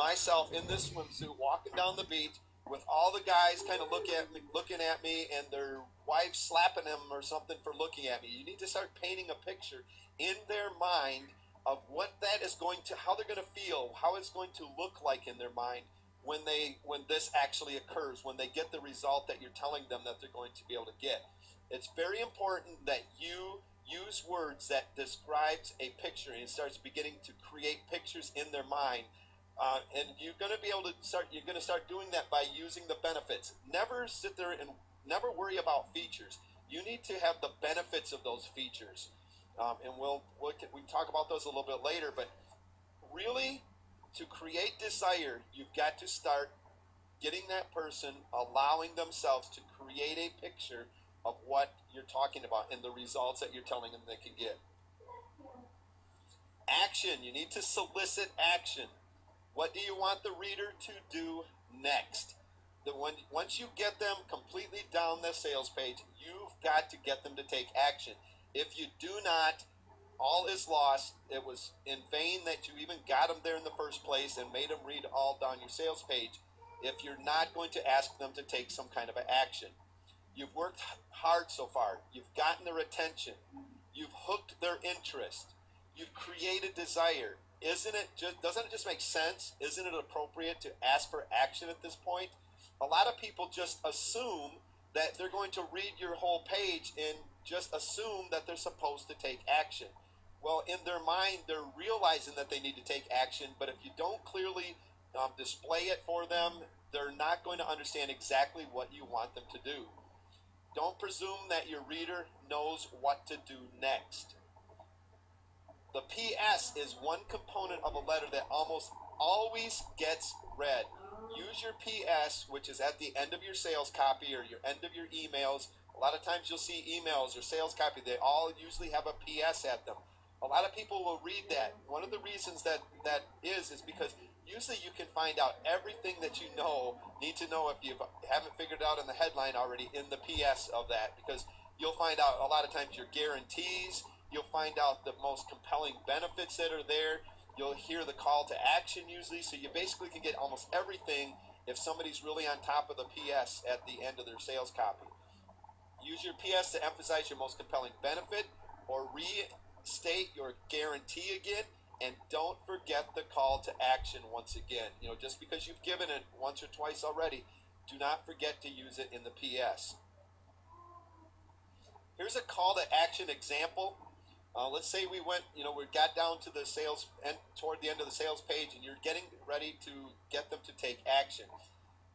myself in this swimsuit walking down the beach with all the guys kind of looking at me, and their wives slapping them or something for looking at me. You need to start painting a picture in their mind of what that is going to, how they're going to feel, how it's going to look like in their mind when this actually occurs, when they get the result that you're telling them that they're going to be able to get. It's very important that you use words that describes a picture, and it starts beginning to create pictures in their mind. And you're going to be able to start doing that by using the benefits. Never sit there and never worry about features. You need to have the benefits of those features. And we talk about those a little bit later, but really, to create desire, you've got to start getting that person, allowing themselves to create a picture of what you're talking about and the results that you're telling them they can get. Action. You need to solicit action. What do you want the reader to do next? Once you get them completely down the sales page, you've got to get them to take action. If you do not, all is lost. It was in vain that you even got them there in the first place and made them read all down your sales page if you're not going to ask them to take some kind of action. You've worked hard so far. You've gotten their attention. You've hooked their interest. You've created desire. Doesn't it just make sense? Isn't it appropriate to ask for action at this point? A lot of people just assume that they're going to read your whole page and just assume that they're supposed to take action. Well, in their mind, they're realizing that they need to take action, but if you don't clearly display it for them, they're not going to understand exactly what you want them to do. Don't presume that your reader knows what to do next. The PS is one component of a letter that almost always gets read. Use your PS, which is at the end of your sales copy or your end of your emails. A lot of times you'll see emails or sales copy, they all usually have a PS at them. A lot of people will read that. One of the reasons that is because usually you can find out everything that you need to know if you haven't figured it out in the headline already in the PS of that, because you'll find out a lot of times your guarantees, you'll find out the most compelling benefits that are there, you'll hear the call to action usually, so you basically can get almost everything if somebody's really on top of the PS at the end of their sales copy. Use your PS to emphasize your most compelling benefit or restate your guarantee again, and don't forget the call to action once again. Just because you've given it once or twice already, do not forget to use it in the PS. Here's a call to action example. Let's say we got down to the sales and toward the end of the sales page, and you're getting ready to get them to take action.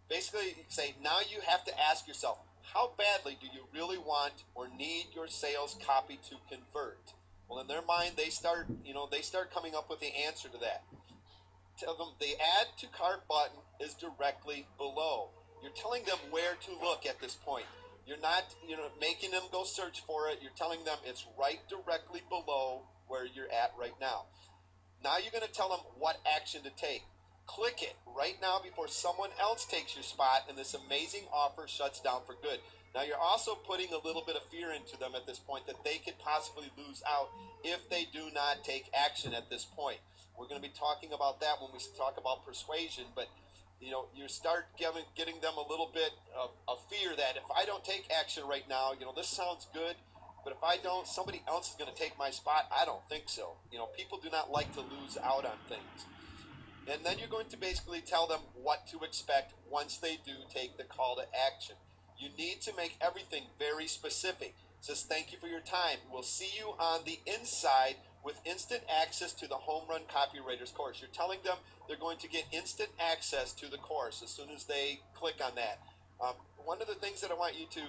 Basically, you say, now you have to ask yourself, how badly do you really want or need your sales copy to convert? Well, in their mind, they start coming up with the answer to that. Tell them the add to cart button is directly below. You're telling them where to look at this point. You're not, making them go search for it. You're telling them it's right directly below where you're at right now. Now you're going to tell them what action to take. Click it right now before someone else takes your spot and this amazing offer shuts down for good. Now you're also putting a little bit of fear into them at this point that they could possibly lose out if they do not take action at this point. We're going to be talking about that when we talk about persuasion, but you start getting them a little bit of fear that if I don't take action right now, this sounds good, but if I don't, somebody else is going to take my spot. I don't think so. People do not like to lose out on things. And then you're going to basically tell them what to expect once they do take the call to action. You need to make everything very specific. It says, thank you for your time. We'll see you on the inside with instant access to the Home Run Copywriters course. You're telling them they're going to get instant access to the course as soon as they click on that. One of the things that I want you to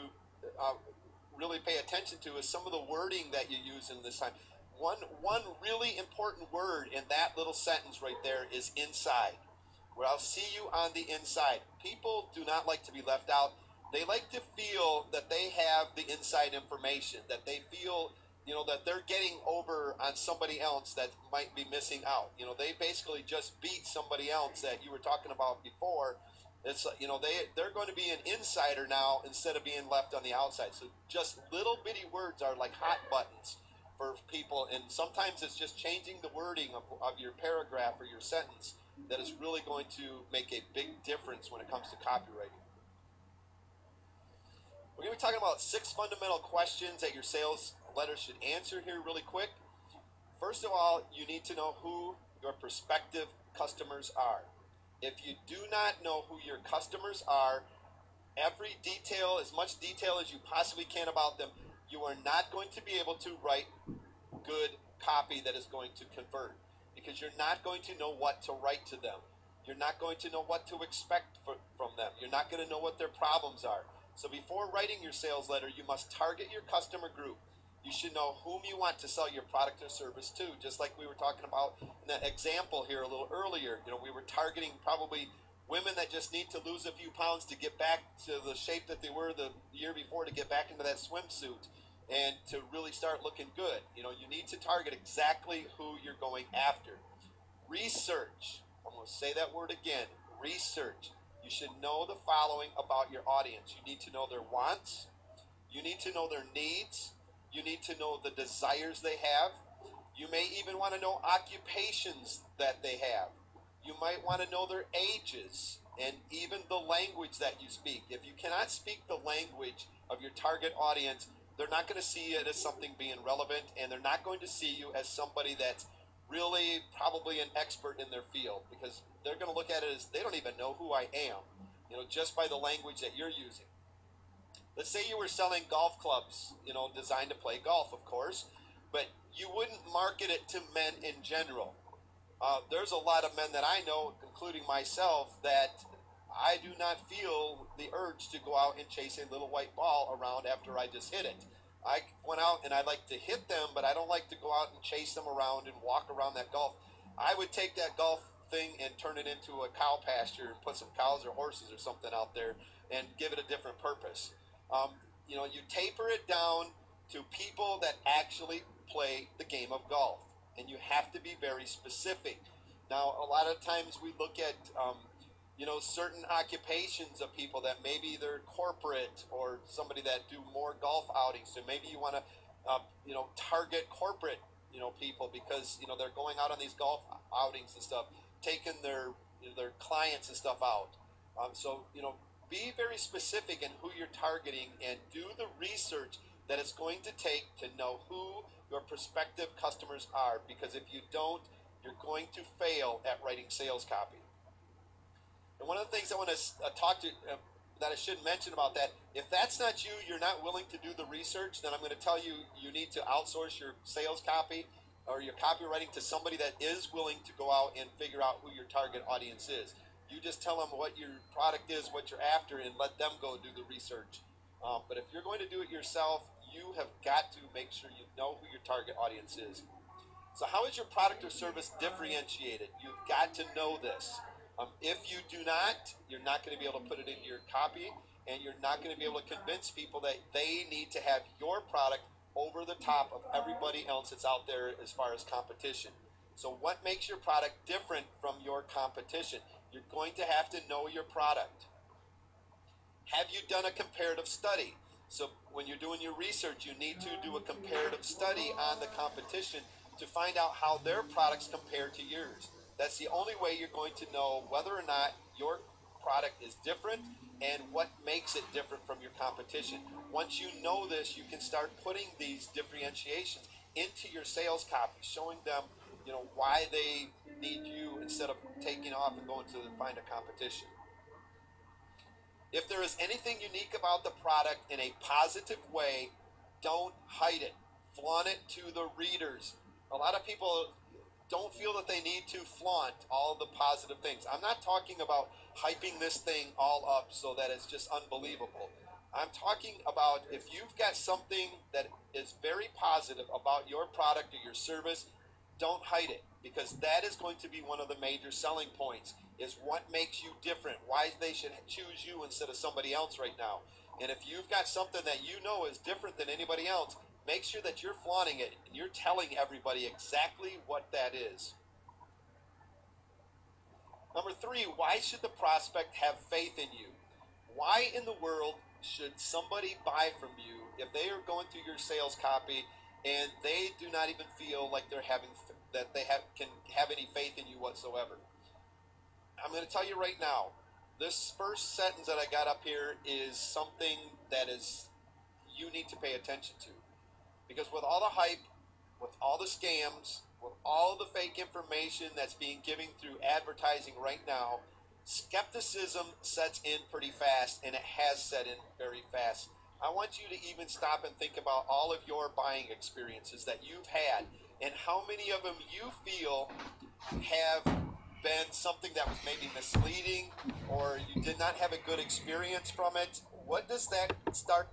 really pay attention to is some of the wording that you use in this time. One really important word in that little sentence right there is inside, where I'll see you on the inside. People do not like to be left out. They like to feel that they have the inside information, that they feel, that they're getting over on somebody else that might be missing out. They basically just beat somebody else that you were talking about before. It's, they're going to be an insider now instead of being left on the outside. So just little bitty words are like hot buttons for people, and sometimes it's just changing the wording of your paragraph or your sentence that is really going to make a big difference when it comes to copywriting. We're going to be talking about 6 fundamental questions that your sales letter should answer here really quick. First of all, you need to know who your prospective customers are. If you do not know who your customers are, every detail, as much detail as you possibly can about them, you are not going to be able to write good copy that is going to convert, because you're not going to know what to write to them. You're not going to know what to expect from them. You're not going to know what their problems are. So before writing your sales letter, you must target your customer group. You should know whom you want to sell your product or service to, just like we were talking about in that example here a little earlier. We were targeting probably women that just need to lose a few pounds to get back to the shape that they were the year before, to get back into that swimsuit and to really start looking good. You need to target exactly who you're going after. Research. I'm going to say that word again. Research. You should know the following about your audience. You need to know their wants. You need to know their needs. You need to know the desires they have. You may even want to know occupations that they have. You might want to know their ages and even the language that you speak. If you cannot speak the language of your target audience, they're not going to see it as something being relevant, and they're not going to see you as somebody that's really probably an expert in their field, because they're going to look at it as they don't even know who I am, just by the language that you're using. Let's say you were selling golf clubs, designed to play golf, of course, but you wouldn't market it to men in general. There's a lot of men that I know, including myself, that I do not feel the urge to go out and chase a little white ball around after I just hit it. I went out and I like to hit them, but I don't like to go out and chase them around and walk around that golf. I would take that golf thing and turn it into a cow pasture and put some cows or horses or something out there and give it a different purpose. You taper it down to people that actually play the game of golf, and you have to be very specific. Now, a lot of times we look at certain occupations of people that maybe they're corporate or somebody that do more golf outings. So maybe you want to target corporate people, because they're going out on these golf outings and stuff, taking their clients and stuff out. Be very specific in who you're targeting and do the research that it's going to take to know who your prospective customers are, because if you don't, you're going to fail at writing sales copy. And one of the things I want to talk to that I should mention about that, if that's not you, you're not willing to do the research, then I'm going to tell you need to outsource your sales copy or your copywriting to somebody that is willing to go out and figure out who your target audience is. You just tell them what your product is, what you're after, and let them go do the research. But if you're going to do it yourself, you have got to make sure you know who your target audience is. So how is your product or service differentiated? You've got to know this. If you do not, you're not going to be able to put it in your copy, and you're not going to be able to convince people that they need to have your product over the top of everybody else that's out there as far as competition. So what makes your product different from your competition? You're going to have to know your product. Have you done a comparative study? So when you're doing your research, you need to do a comparative study on the competition to find out how their products compare to yours. That's the only way you're going to know whether or not your product is different and what makes it different from your competition. Once you know this, you can start putting these differentiations into your sales copy, showing them why they need you instead of taking off and going to find a competition. If there is anything unique about the product in a positive way, don't hide it. Flaunt it to the readers. A lot of people don't feel that they need to flaunt all the positive things. I'm not talking about hyping this thing all up so that it's just unbelievable. I'm talking about if you've got something that is very positive about your product or your service, don't hide it, because that is going to be one of the major selling points, is what makes you different, why they should choose you instead of somebody else right now. And if you've got something that you know is different than anybody else, make sure that you're flaunting it and you're telling everybody exactly what that is. Number 3, why should the prospect have faith in you? Why in the world should somebody buy from you if they are going through your sales copy and they do not even feel like can have any faith in you whatsoever? I'm going to tell you right now, this first sentence that I got up here is something that is you need to pay attention to. Because with all the hype, with all the scams, with all the fake information that's being given through advertising right now, skepticism sets in pretty fast, and it has set in very fast. I want you to even stop and think about all of your buying experiences that you've had and how many of them you feel have been something that was maybe misleading or you did not have a good experience from it. What does that start